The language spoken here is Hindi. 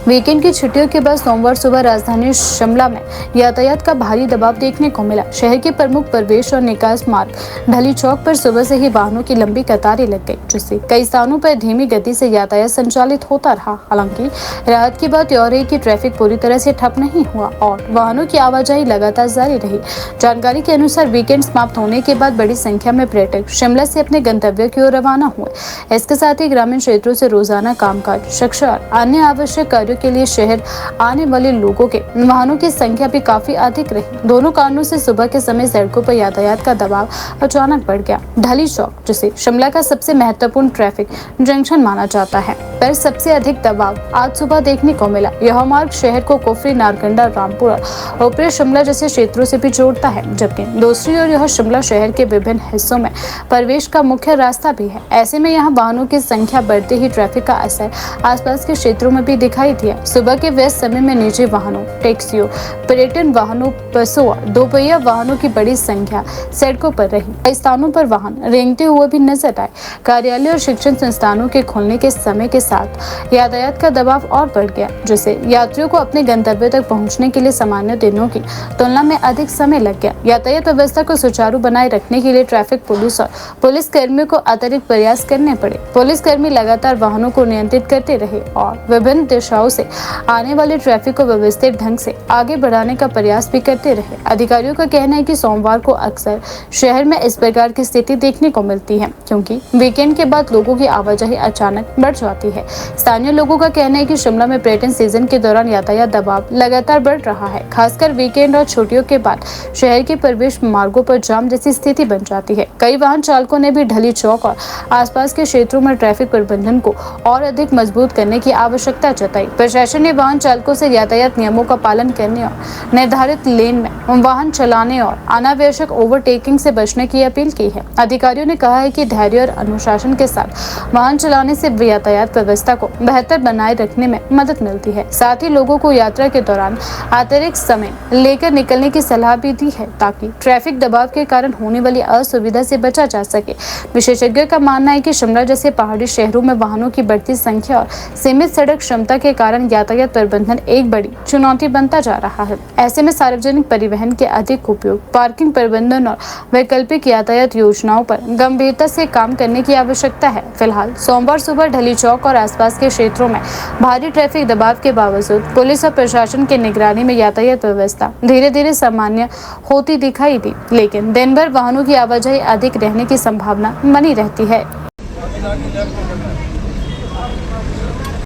वीकेंड की छुट्टियों के बाद सोमवार सुबह राजधानी शिमला में यातायात का भारी दबाव देखने को मिला। शहर के प्रमुख प्रवेश और निकास मार्ग ढली चौक पर सुबह से ही वाहनों की लंबी कतारें लग गई, जिससे कई स्थानों पर धीमी गति से यातायात संचालित होता रहा। हालांकि राहत की बात यह रही कि ट्रैफिक पूरी तरह से ठप नहीं हुआ और वाहनों की आवाजाही लगातार जारी रही। जानकारी के अनुसार वीकेंड समाप्त होने के बाद बड़ी संख्या में पर्यटक शिमला से अपने गंतव्य की ओर रवाना हुए। इसके साथ ही ग्रामीण क्षेत्रों से रोजाना कामकाज, शिक्षा और अन्य आवश्यक कार्यों के लिए शहर आने वाले लोगों के वाहनों की संख्या भी काफी अधिक रही। दोनों कारणों से सुबह के समय सड़कों पर यातायात का दबाव अचानक बढ़ गया। ढली चौक, जिसे शिमला का सबसे महत्वपूर्ण ट्रैफिक जंक्शन माना जाता है, पर सबसे अधिक दबाव आज सुबह देखने को मिला। यह मार्ग शहर को कुफरी, नारकंडा, रामपुर और ऊपरी शिमला जैसे क्षेत्रों से भी जोड़ता है, जबकि दूसरी ओर यह शिमला शहर के विभिन्न हिस्सों में प्रवेश का मुख्य रास्ता भी है। ऐसे में यहाँ वाहनों की संख्या बढ़ते ही ट्रैफिक का असर आसपास के क्षेत्रों में भी दिखाई दिया। सुबह के व्यस्त समय में निजी वाहनों, टैक्सियों, पर्यटन वाहनों, बसों और दोपहिया वाहनों की बड़ी संख्या सड़कों पर रही। कई स्थानों पर वाहन रेंगते हुए भी नजर आए। कार्यालय और शिक्षण संस्थानों के खुलने के समय के साथ यातायात का दबाव और बढ़ गया, जिससे यात्रियों को अपने गंतव्य तक पहुंचने के लिए सामान्य दिनों की तुलना में अधिक समय लग गया। यातायात व्यवस्था को सुचारू बनाए रखने के लिए ट्रैफिक पुलिस और पुलिस कर्मियों को अतिरिक्त प्रयास करने पड़े। पुलिस कर्मी लगातार वाहनों को नियंत्रित करते रहे और विभिन्न दिशाओं से आने वाले ट्रैफिक को व्यवस्थित ढंग से आगे बढ़ाने का प्रयास भी करते रहे। अधिकारियों का कहना है कि सोमवार को अक्सर शहर में इस प्रकार की स्थिति देखने को मिलती है, क्योंकि वीकेंड के बाद लोगों की आवाजाही अचानक बढ़ जाती है। स्थानीय लोगों का कहना है कि शिमला में पर्यटन सीजन के दौरान यातायात दबाव लगातार बढ़ रहा है। खासकर वीकेंड और छुट्टियों के बाद शहर के प्रवेश मार्गों पर जाम जैसी स्थिति बन जाती है। कई वाहन चालकों ने भी ढली चौक और आसपास के क्षेत्रों में ट्रैफिक प्रबंधन को और अधिक मजबूत करने की आवश्यकता जताई। प्रशासन ने वाहन चालकों से यातायात नियमों का पालन करने और निर्धारित लेन में वाहन चलाने और अनावश्यक ओवरटेकिंग से बचने की अपील की है। अधिकारियों ने कहा है कि धैर्य और अनुशासन के साथ वाहन चलाने से यातायात व्यवस्था को बेहतर बनाए रखने में मदद मिलती है। साथ ही लोगों को यात्रा के दौरान अतिरिक्त समय लेकर निकलने की सलाह भी दी है, ताकि ट्रैफिक दबाव के कारण होने वाली असुविधा से बचा जा सके। विशेषज्ञों का मानना है कि शिमला जैसे पहाड़ी शहरों में वाहनों की बढ़ती संख्या और सीमित सड़क क्षमता के कारण यातायात प्रबंधन एक बड़ी चुनौती बनता जा रहा है। ऐसे में सार्वजनिक परिवहन के अधिक उपयोग, पार्किंग प्रबंधन और वैकल्पिक यातायात योजनाओं पर गंभीरता से काम करने की आवश्यकता है। फिलहाल सोमवार सुबह ढली चौक और आसपास के क्षेत्रों में भारी ट्रैफिक दबाव के बावजूद पुलिस और प्रशासन की निगरानी में यातायात व्यवस्था धीरे धीरे सामान्य होती दिखाई दी, लेकिन दिन भर वाहनों की आवाजाही अधिक रहने की संभावना बनी रहती है।